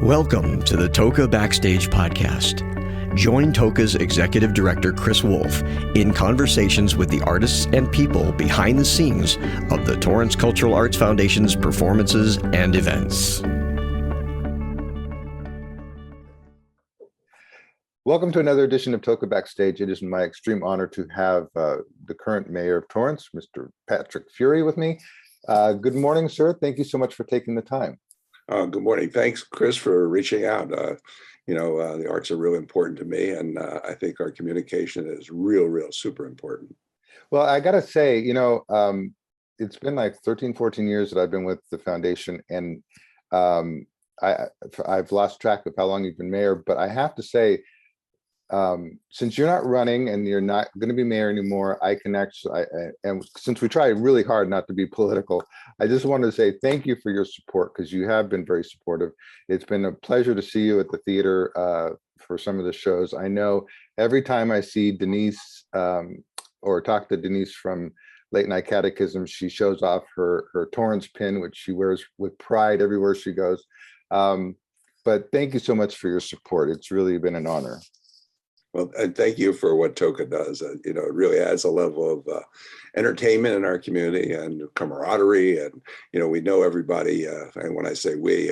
Welcome to the TOCA Backstage Podcast. Join TOCA's Executive Director, Chris Wolf, in conversations with the artists and people behind the scenes of the Torrance Cultural Arts Foundation's performances and events. Welcome to another edition of TOCA Backstage. It is my extreme honor to have the current mayor of Torrance, Mr. Patrick Furey, with me. Good morning, sir. Thank you so much for taking the time. Good morning. Thanks, Chris, for reaching out. The arts are really important to me, and I think our communication is real super important. Well, I got to say, it's been like 13, 14 years that I've been with the foundation, and I've lost track of how long you've been mayor, but I have to say, since you're not running and you're not going to be mayor anymore, I can actually, and since we try really hard not to be political, I just wanted to say thank you for your support, because you have been very supportive. It's been a pleasure to see you at the theater for some of the shows. I know every time I see Denise or talk to Denise from Late Night Catechism, she shows off her Torrance pin, which she wears with pride everywhere she goes. But thank you so much for your support. It's really been an honor. Well, and thank you for what TOCA does. It really adds a level of entertainment in our community and camaraderie. And, we know everybody. And when I say we,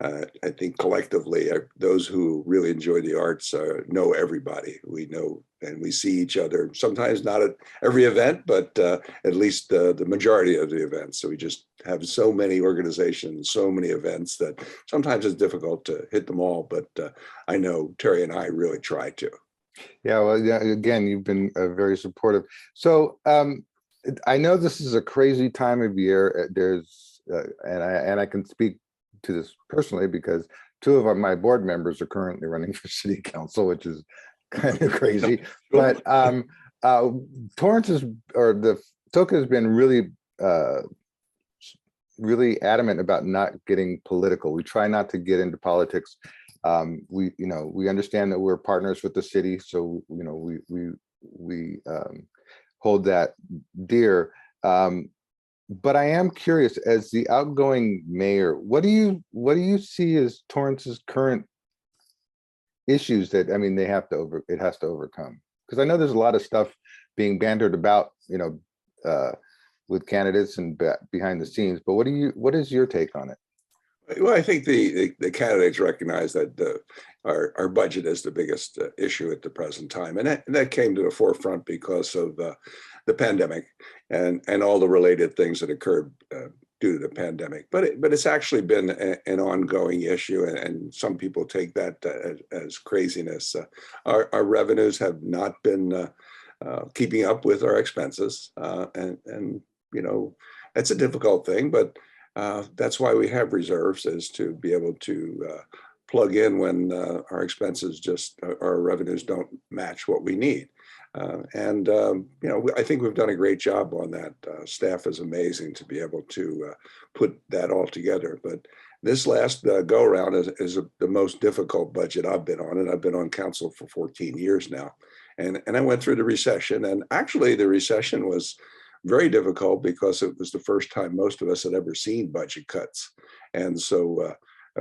I think collectively, those who really enjoy the arts know everybody. We know and we see each other, sometimes not at every event, but at least the majority of the events. So we just have so many organizations, so many events that sometimes it's difficult to hit them all. But I know Terry and I really try to. Yeah, well, yeah, again, you've been very supportive. So I know this is a crazy time of year. There's, and I can speak to this personally because two of my board members are currently running for city council, which is kind of crazy. But Torrance the TOCA has been really adamant about not getting political. We try not to get into politics. We understand that we're partners with the city, so we hold that dear. But I am curious, as the outgoing mayor, what do you see as Torrance's current issues that it has to overcome? Because I know there's a lot of stuff being bantered about, with candidates and behind the scenes. But what is your take on it? Well, I think the candidates recognize that our budget is the biggest issue at the present time, and that came to the forefront because of the pandemic and all the related things that occurred due to the pandemic. But it's actually been an ongoing issue, and some people take that as craziness. Our revenues have not been keeping up with our expenses, and that's a difficult thing, but. That's why we have reserves, is to be able to plug in when our expenses our revenues don't match what we need. I think we've done a great job on that. Staff is amazing to be able to put that all together. But this last go around is the most difficult budget I've been on, and I've been on council for 14 years now. And I went through the recession, and actually the recession was very difficult because it was the first time most of us had ever seen budget cuts. And so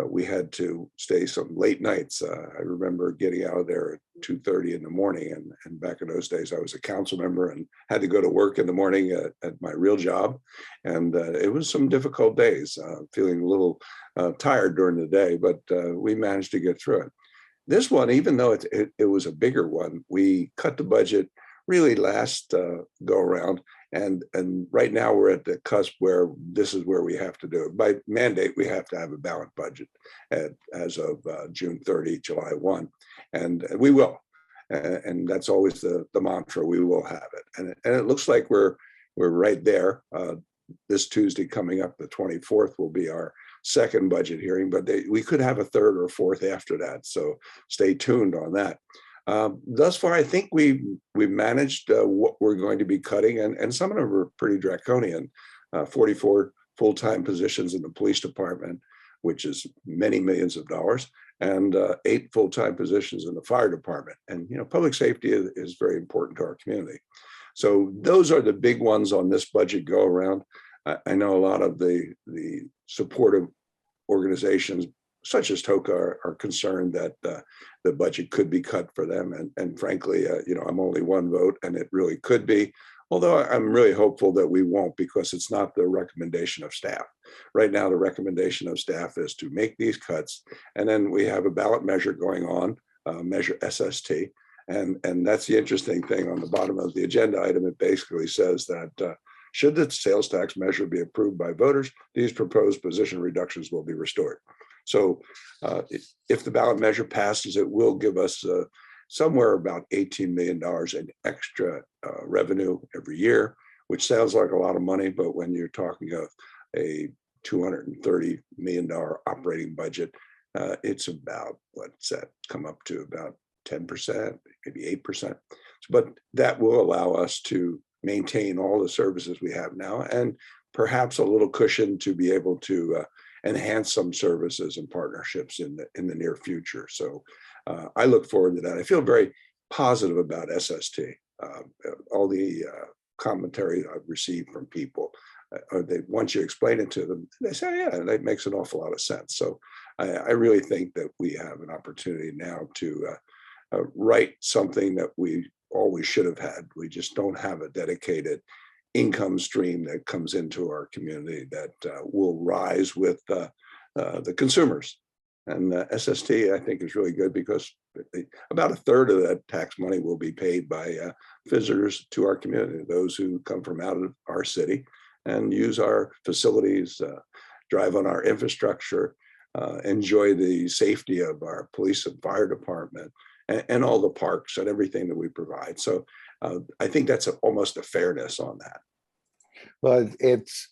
we had to stay some late nights. I remember getting out of there at 2:30 in the morning. And back in those days, I was a council member and had to go to work in the morning at my real job. And it was some difficult days, feeling a little tired during the day, but we managed to get through it. This one, even though it was a bigger one, we cut the budget really last go around. And right now we're at the cusp where this is where we have to do it. By mandate, we have to have a balanced budget as of June 30, July 1. And we will. And that's always the mantra, we will have it. And it looks like we're right there. This Tuesday coming up, the 24th, will be our second budget hearing, but we could have a third or fourth after that. So stay tuned on that. Thus far, I think we've managed what we're going to be cutting, and some of them are pretty draconian. 44 full-time positions in the police department, which is many millions of dollars, and 8 full-time positions in the fire department. And public safety is very important to our community. So those are the big ones on this budget go around. I know a lot of the supportive organizations such as TOCA are concerned that the budget could be cut for them. And frankly, I'm only one vote, and it really could be. Although I'm really hopeful that we won't, because it's not the recommendation of staff. Right now, the recommendation of staff is to make these cuts. And then we have a ballot measure going on, measure SST. And that's the interesting thing on the bottom of the agenda item. It basically says that should the sales tax measure be approved by voters, these proposed position reductions will be restored. So if the ballot measure passes, it will give us somewhere about $18 million in extra revenue every year, which sounds like a lot of money, but when you're talking of a $230 million operating budget, it's about, what's that come up to, about 10%, maybe 8%. But that will allow us to maintain all the services we have now, and perhaps a little cushion to be able to enhance some services and partnerships in the near future. So I look forward to that. I feel very positive about SST. All the commentary I've received from people, once you explain it to them, they say, yeah, that makes an awful lot of sense. So I really think that we have an opportunity now to write something that we always should have had. We just don't have a dedicated income stream that comes into our community that will rise with the consumers. And SST, I think, is really good because about a third of that tax money will be paid by visitors to our community, those who come from out of our city and use our facilities, drive on our infrastructure, enjoy the safety of our police and fire department, and all the parks and everything that we provide. So I think that's almost a fairness on that. Well, it's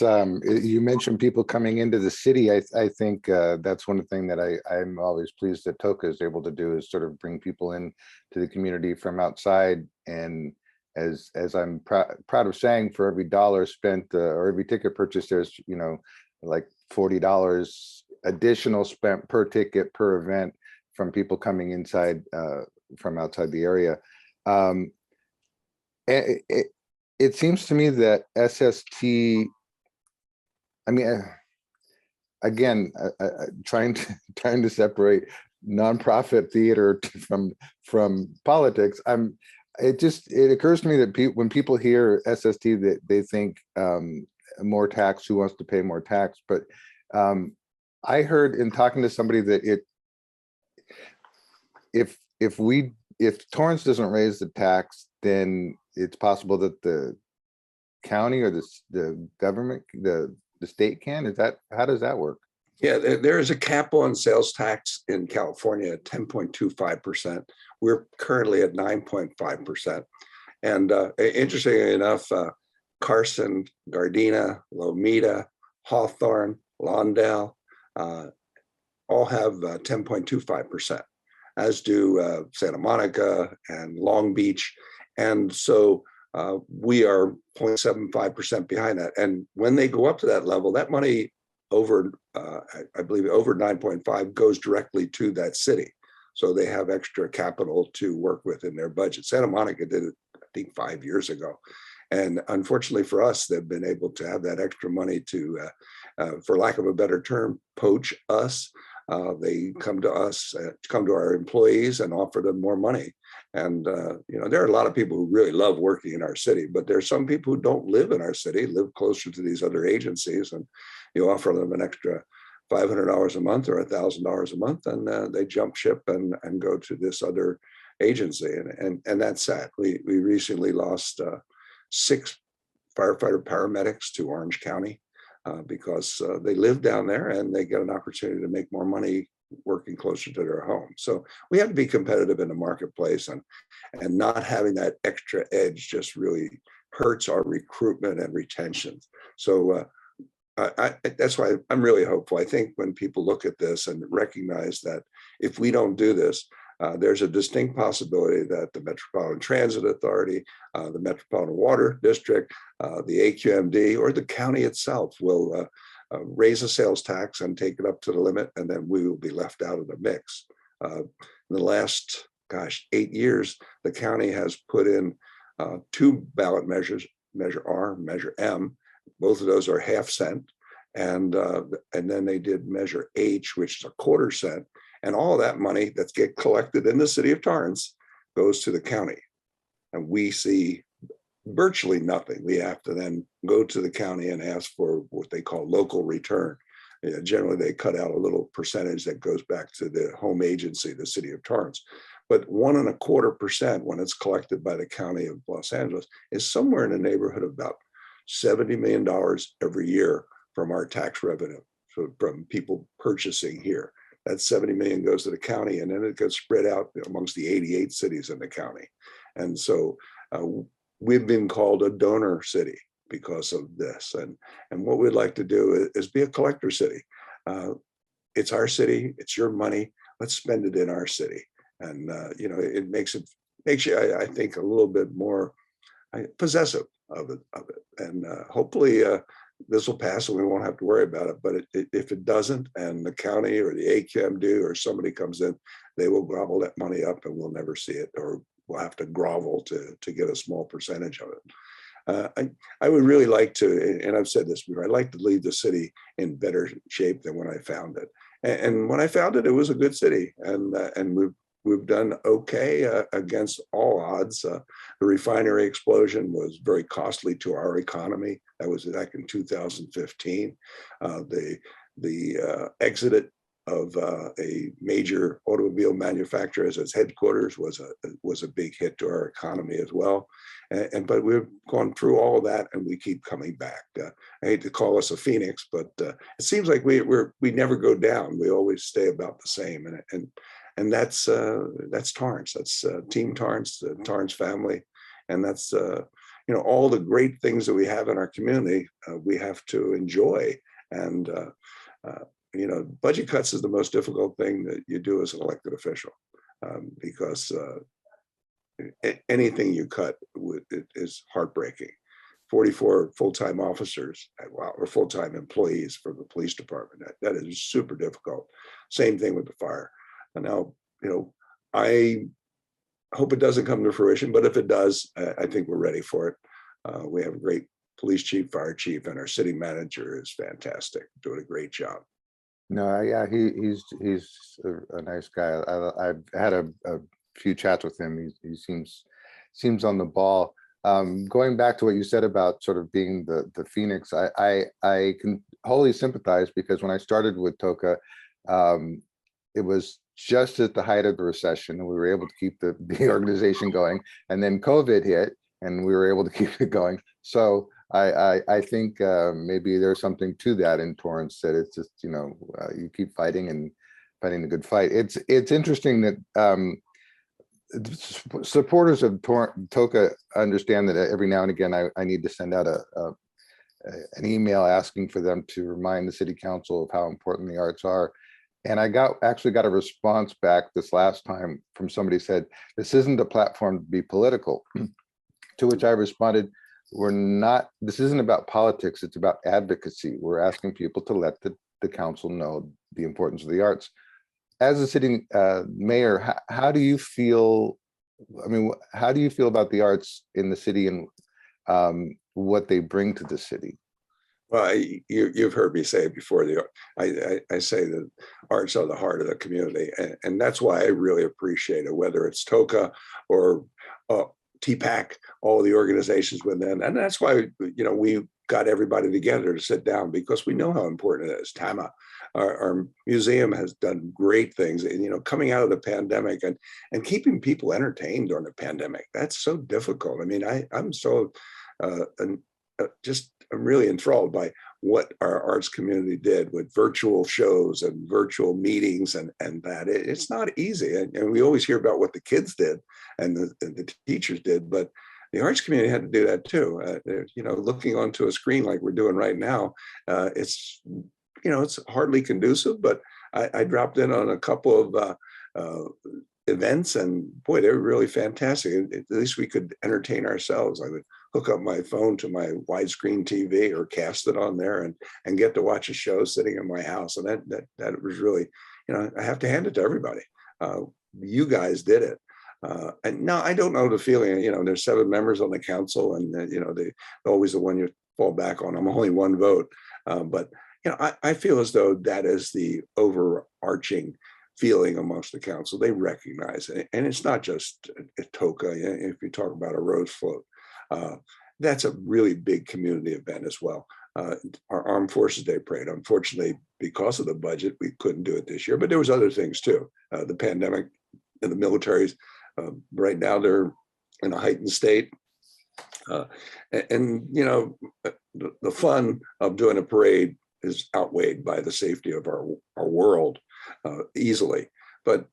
you mentioned people coming into the city. I think that's one thing that I'm always pleased that TOCA is able to do, is sort of bring people in to the community from outside. And as I'm proud of saying, for every dollar spent or every ticket purchased, there's like $40 additional spent per ticket per event from people coming inside from outside the area. It seems to me that SST, I mean, again, trying to separate nonprofit theater from politics. It occurs to me that when people hear SST, that they think more tax, who wants to pay more tax? But I heard in talking to somebody that if Torrance doesn't raise the tax, then it's possible that the county or the government, the state can. How does that work? Yeah, there is a cap on sales tax in California at 10.25%. We're currently at 9.5%. And interestingly enough, Carson, Gardena, Lomita, Hawthorne, Lawndale, all have 10.25%, as do Santa Monica and Long Beach. And so we are 0.75% behind that. And when they go up to that level, that money over, I believe over 9.5 goes directly to that city. So they have extra capital to work with in their budget. Santa Monica did it, I think, 5 years ago. And unfortunately for us, they've been able to have that extra money to, for lack of a better term, poach us. They come to us, come to our employees and offer them more money. And, there are a lot of people who really love working in our city, but there are some people who don't live in our city, live closer to these other agencies, and you offer them an extra $500 a month or $1,000 a month, and they jump ship and go to this other agency. And that's sad. We recently lost 6 firefighter paramedics to Orange County because they live down there and they get an opportunity to make more money working closer to their home. So we have to be competitive in the marketplace, and not having that extra edge just really hurts our recruitment and retention. So that's why I'm really hopeful. I think when people look at this and recognize that if we don't do this, there's a distinct possibility that the Metropolitan Transit Authority, the Metropolitan Water District, the AQMD, or the county itself will raise a sales tax and take it up to the limit, and then we will be left out of the mix. In the last, 8 years, the county has put in 2 ballot measures, Measure R, Measure M. Both of those are half cent. and then they did Measure H, which is a quarter cent, and all of that money that get collected in the city of Torrance goes to the county, and we see virtually nothing. We have to then go to the county and ask for what they call local return. Generally, they cut out a little percentage that goes back to the home agency, the city of Torrance. But 1.25% when it's collected by the county of Los Angeles is somewhere in the neighborhood of about $70 million every year from our tax revenue, so from people purchasing here. That 70 million goes to the county, and then it gets spread out amongst the 88 cities in the county. And so we've been called a donor city because of this. And what we'd like to do is be a collector city. It's our city, it's your money, let's spend it in our city. And it makes you, I think, a little bit more possessive of it. And hopefully this will pass and we won't have to worry about it. But if it doesn't, and the county or the AQM do, or somebody comes in, they will gobble that money up and we'll never see it, or we'll have to grovel to get a small percentage of it. I would really like to, and I've said this before, I'd like to leave the city in better shape than when I found it. And when I found it, it was a good city, and we've done okay against all odds. The refinery explosion was very costly to our economy. That was back in 2015. The exit of a major automobile manufacturer as its headquarters was a big hit to our economy as well. But we've gone through all of that, and we keep coming back. I hate to call us a phoenix, but it seems like we never go down. We always stay about the same, and that's Torrance. That's Team Torrance, the Torrance family, and that's all the great things that we have in our community. We have to enjoy, and budget cuts is the most difficult thing that you do as an elected official, because anything you cut is heartbreaking. 44 full-time officers, or full-time employees for the police department. That is super difficult. Same thing with the fire. And now, I hope it doesn't come to fruition, but if it does, I think we're ready for it. We have a great police chief, fire chief, and our city manager is fantastic, doing a great job. No, yeah, he's a nice guy. I've had a few chats with him. He seems on the ball. Going back to what you said about sort of being the phoenix, I can wholly sympathize, because when I started with TOCA, it was just at the height of the recession, and we were able to keep the organization going. And then COVID hit, and we were able to keep it going. So I think maybe there's something to that in Torrance, that it's just, you keep fighting and fighting the good fight. It's interesting that supporters of TOCA understand that every now and again I need to send out an email asking for them to remind the city council of how important the arts are. And I actually got a response back this last time from somebody who said, this isn't a platform to be political. To which I responded, this isn't about politics, it's about advocacy. We're asking people to let the council know the importance of the arts. As a city mayor, how do you feel? I mean, how do you feel about the arts in the city, and what they bring to the city? Well, you've heard me say it before. I say that arts are the heart of the community, and that's why I really appreciate it, whether it's TOCA or TPAC, all the organizations within, and that's why we got everybody together to sit down, because we know how important it is. TAMA, our museum, has done great things, and coming out of the pandemic and keeping people entertained during the pandemic. That's so difficult. I mean, I'm so I'm really enthralled by what our arts community did with virtual shows and virtual meetings, and that it's not easy. And we always hear about what the kids did and the teachers did, but the arts community had to do that too. Looking onto a screen like we're doing right now, it's hardly conducive, but I dropped in on a couple of events, and boy, they were really fantastic. At least we could entertain ourselves. I would hook up my phone to my widescreen TV or cast it on there and get to watch a show sitting in my house. And that was really, I have to hand it to everybody. You guys did it. And now I don't know the feeling, there's 7 members on the council, and they always the one you fall back on. I'm only one vote. But I feel as though that is the overarching feeling amongst the council. They recognize it, and it's not just at TOCA. If you talk about a rose float, that's a really big community event as well. Our Armed Forces Day Parade, unfortunately, because of the budget, we couldn't do it this year, but there was other things too. The pandemic and the militaries, right now they're in a heightened state. And the fun of doing a parade is outweighed by the safety of our world easily. But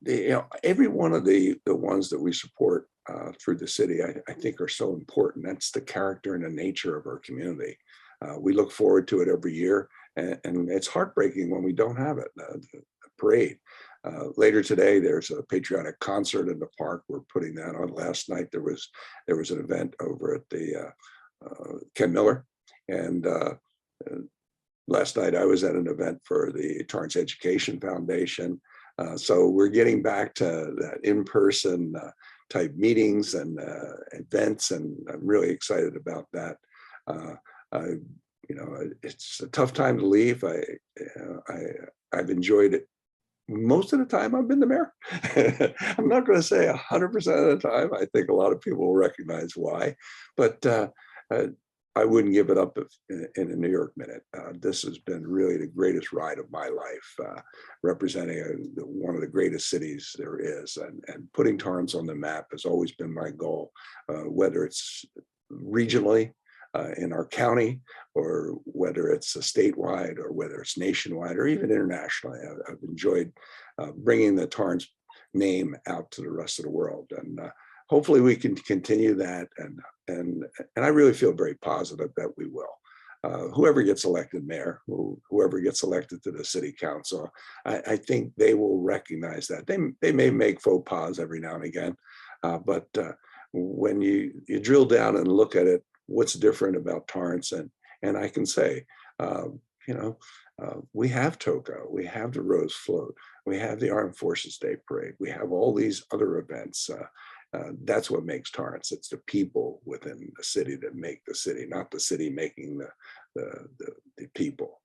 every one of the ones that we support through the city, I think are so important. That's the character and the nature of our community. We look forward to it every year, and it's heartbreaking when we don't have it. The parade. Later today, there's a patriotic concert in the park. We're putting that on. Last night there was an event over at the Ken Miller, and last night I was at an event for the Torrance Education Foundation. So we're getting back to that in-person type meetings and events, and I'm really excited about that. It's a tough time to leave. I've enjoyed it. Most of the time I've been the mayor. I'm not going to say 100% of the time. I think a lot of people will recognize why, but I wouldn't give it up in a New York minute. This has been really the greatest ride of my life, representing one of the greatest cities there is, and putting Torrance on the map has always been my goal, whether it's regionally in our county, or whether it's statewide, or whether it's nationwide, or even internationally. I've enjoyed bringing the Torrance name out to the rest of the world, and hopefully we can continue that. And I really feel very positive that we will. Whoever gets elected mayor, whoever gets elected to the city council, I think they will recognize that. They may make faux pas every now and again, but when you drill down and look at it, what's different about Torrance, and I can say, we have TOCA, we have the Rose Float, we have the Armed Forces Day Parade, we have all these other events. That's what makes Torrance. It's the people within the city that make the city, not the city making the people.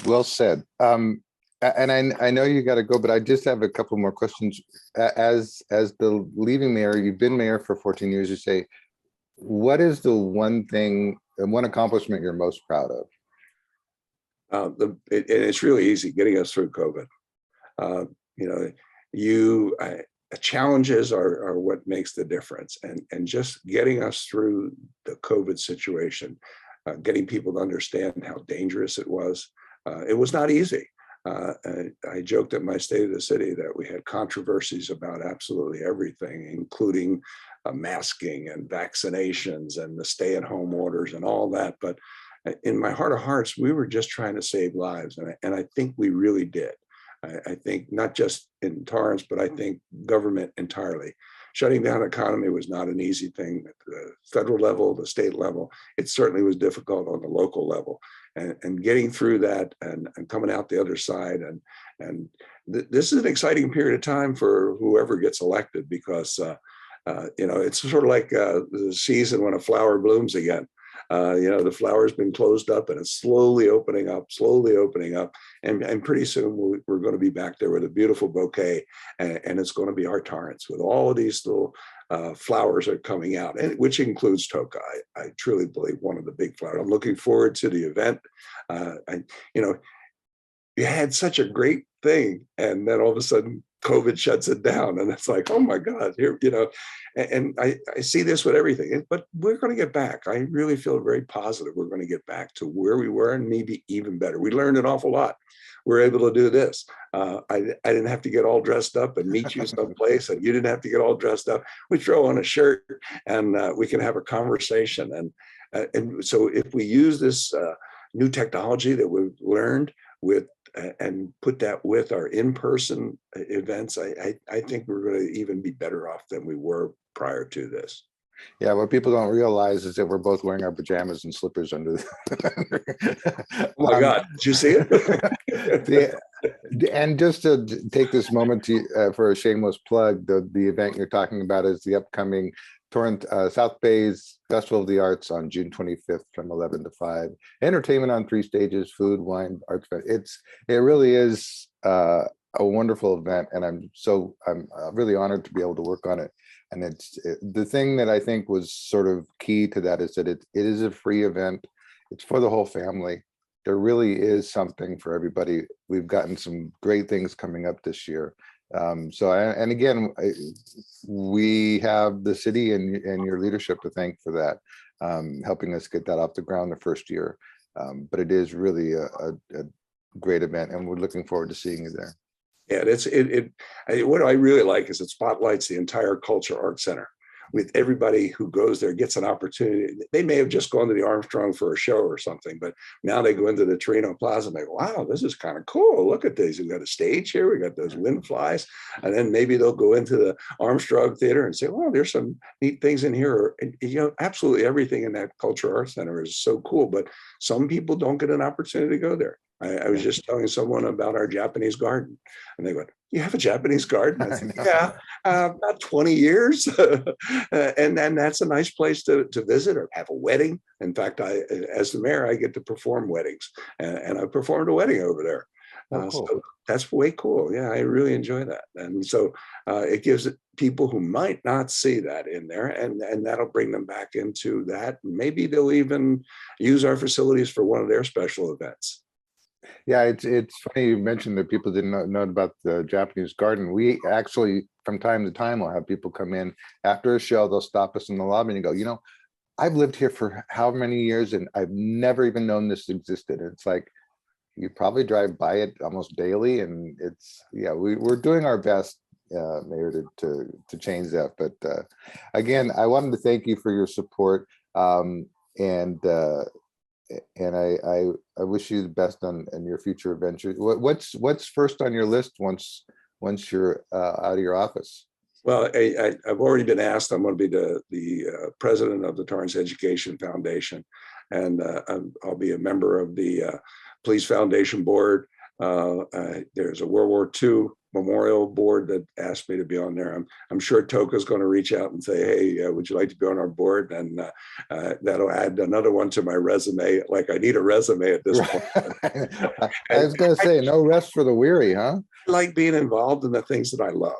Well said. And I know you got to go, but I just have a couple more questions. As the leaving mayor, you've been mayor for 14 years. You say, what is the one thing and one accomplishment you're most proud of? It's really easy getting us through COVID. Challenges are what makes the difference, and just getting us through the COVID situation, getting people to understand how dangerous it was. It was not easy. I joked at my State of the City that we had controversies about absolutely everything, including masking and vaccinations and the stay-at-home orders and all that. But in my heart of hearts, we were just trying to save lives, and I think we really did. I think not just in Torrance, but I think government entirely. Shutting down the economy was not an easy thing at the federal level, the state level. It certainly was difficult on the local level, and getting through that and coming out the other side. And this is an exciting period of time for whoever gets elected, because it's sort of like the season when a flower blooms again. The flower's been closed up and it's slowly opening up, and pretty soon we're going to be back there with a beautiful bouquet, and it's going to be our Torrance with all of these little flowers are coming out, and which includes TOCA. I truly believe one of the big flowers. I'm looking forward to the event. You had such a great thing, and then all of a sudden COVID shuts it down, and it's like, oh my God, here, and I see this with everything, but we're going to get back. I really feel very positive we're going to get back to where we were, and maybe even better. We learned an awful lot. We're able to do this. I didn't have to get all dressed up and meet you someplace, and you didn't have to get all dressed up. We throw on a shirt and we can have a conversation. And so if we use this new technology that we've learned and put that with our in-person events, I think we're going to even be better off than we were prior to this. Yeah, what people don't realize is that we're both wearing our pajamas and slippers under the Oh my God, did you see it? And just to take this moment for a shameless plug, the event you're talking about is the upcoming South Bay's Festival of the Arts on June 25th from 11 to 5. Entertainment on 3 stages, food, wine, arts. It really is a wonderful event, and I'm really honored to be able to work on it. And the thing that I think was sort of key to that is that it is a free event. It's for the whole family. There really is something for everybody. We've gotten some great things coming up this year. We have the city and your leadership to thank for that, helping us get that off the ground the first year. But it is really a great event, and we're looking forward to seeing you there. Yeah, what I really like is it spotlights the entire Culture Arts Center. With everybody who goes there gets an opportunity. They may have just gone to the Armstrong for a show or something, but now they go into the Torino Plaza and they go, wow, this is kind of cool. Look at this. We've got a stage here. We got those wind flies. And then maybe they'll go into the Armstrong Theater and say, well, there's some neat things in here. And, absolutely everything in that Culture Arts Center is so cool, but some people don't get an opportunity to go there. I was just telling someone about our Japanese garden, and they go, you have a Japanese garden? I said, yeah, about 20 years. And then that's a nice place to visit or have a wedding. In fact, as the mayor, I get to perform weddings, and I performed a wedding over there. Cool. So that's way cool. Yeah, I really enjoy that. And so it gives people who might not see that in there, and that'll bring them back into that. Maybe they'll even use our facilities for one of their special events. Yeah, it's funny you mentioned that people didn't know about the Japanese garden. We actually, from time to time, will have people come in after a show. They'll stop us in the lobby and go, I've lived here for how many years, and I've never even known this existed. And it's like, you probably drive by it almost daily, and we're doing our best, Mayor, to change that. But again, I wanted to thank you for your support, and I wish you the best on your future adventures. What's first on your list once you're out of your office? Well, I've already been asked. I'm going to be the president of the Torrance Education Foundation, and I'll be a member of the Police Foundation Board. There's a World War II Memorial Board that asked me to be on there. I'm sure TOCA is going to reach out and say, hey, would you like to be on our board? And that'll add another one to my resume. Like, I need a resume at this point. I was going to say, no rest for the weary, huh? I like being involved in the things that I love.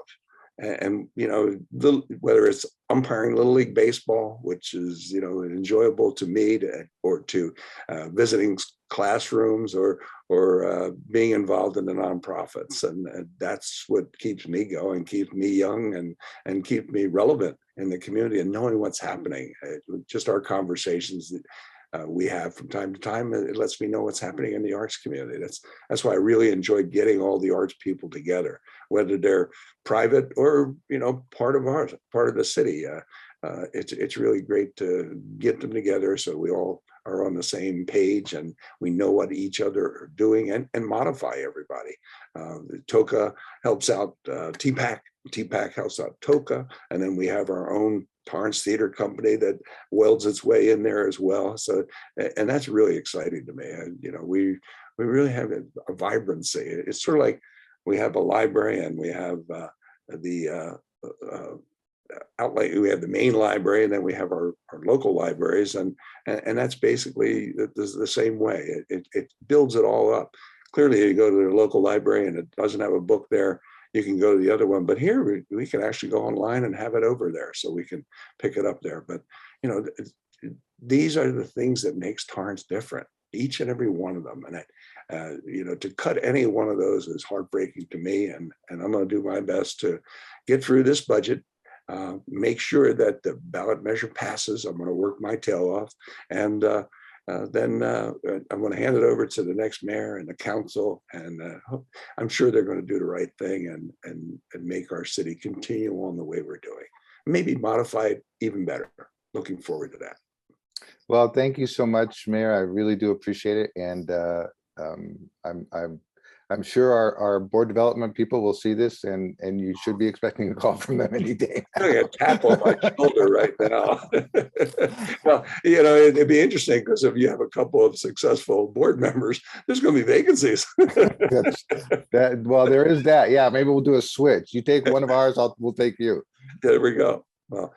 And, whether it's umpiring Little League Baseball, which is, enjoyable to me, or to visiting classrooms, or being involved in the nonprofits. And that's what keeps me going, keeps me young, and keep me relevant in the community, and knowing what's happening. Just our conversations that we have from time to time, it lets me know what's happening in the arts community. That's why I really enjoy getting all the arts people together, whether they're private or part of the city. It's really great to get them together so we all are on the same page and we know what each other are doing, and modify everybody. The TOCA helps out TPAC. TPAC helps out TOCA, and then we have our own Torrance Theater Company that welds its way in there as well. So, and that's really exciting to me. We really have a vibrancy. It's sort of like we have a library, and we have the outlet. We have the main library, and then we have our local libraries, and that's basically the same way. It builds it all up. Clearly, you go to the local library and it doesn't have a book there, you can go to the other one. But here we can actually go online and have it over there, so we can pick it up there. But these are the things that makes Torrance different, each and every one of them. And to cut any one of those is heartbreaking to me. And I'm going to do my best to get through this budget, make sure that the ballot measure passes. I'm going to work my tail off, and then I'm going to hand it over to the next mayor and the council, and I'm sure they're going to do the right thing and make our city continue on the way we're doing. Maybe modify it even better. Looking forward to that. Well, thank you so much, Mayor. I really do appreciate it, and I'm sure our board development people will see this, and you should be expecting a call from them any day. I'm going to tap on my shoulder right now. Well, it'd be interesting, because if you have a couple of successful board members, there's going to be vacancies. Well, there is that. Yeah, maybe we'll do a switch. You take one of ours, we'll take you. There we go. Well,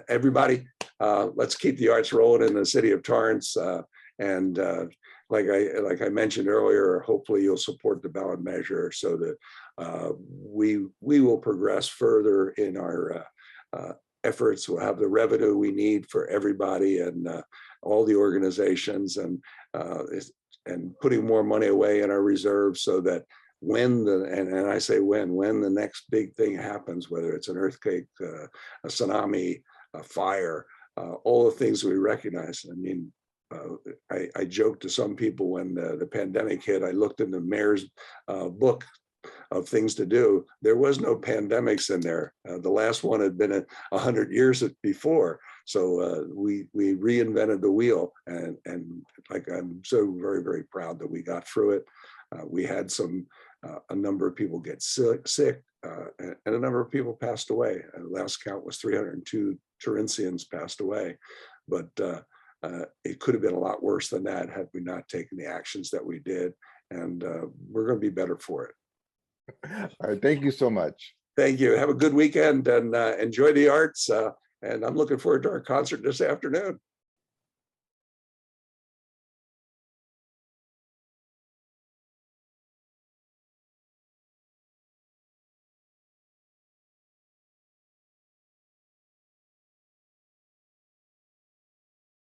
everybody, let's keep the arts rolling in the city of Torrance. And like I mentioned earlier, hopefully you'll support the ballot measure so that we will progress further in our efforts. We'll have the revenue we need for everybody and all the organizations, and putting more money away in our reserves so that when and I say when the next big thing happens, whether it's an earthquake, a tsunami, a fire, all the things we recognize. I mean, I joked to some people when the pandemic hit, I looked in the mayor's book of things to do. There was no pandemics in there. The last one had been 100 years before. So we reinvented the wheel, and like I'm so very, very proud that we got through it. We had a number of people get sick, and a number of people passed away. Last count was 302 Torrensians passed away, but it could have been a lot worse than that had we not taken the actions that we did, and we're going to be better for it. All right, thank you so much. Thank you. Have a good weekend and enjoy the arts. And I'm looking forward to our concert this afternoon.